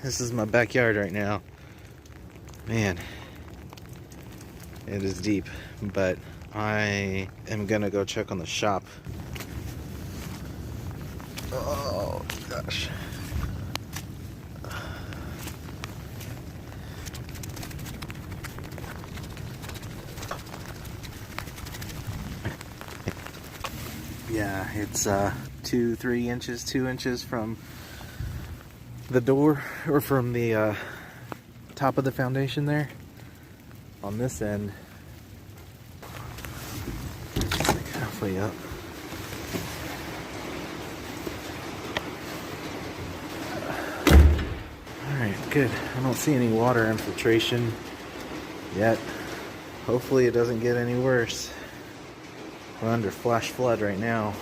This is my backyard right now. Man, it is deep, but I am gonna go check on the shop. Oh gosh. Yeah, it's 2 inches from the door, or from the top of the foundation there. On this end, like halfway up. Alright, good. I don't see any water infiltration yet. Hopefully it doesn't get any worse. We're under flash flood right now.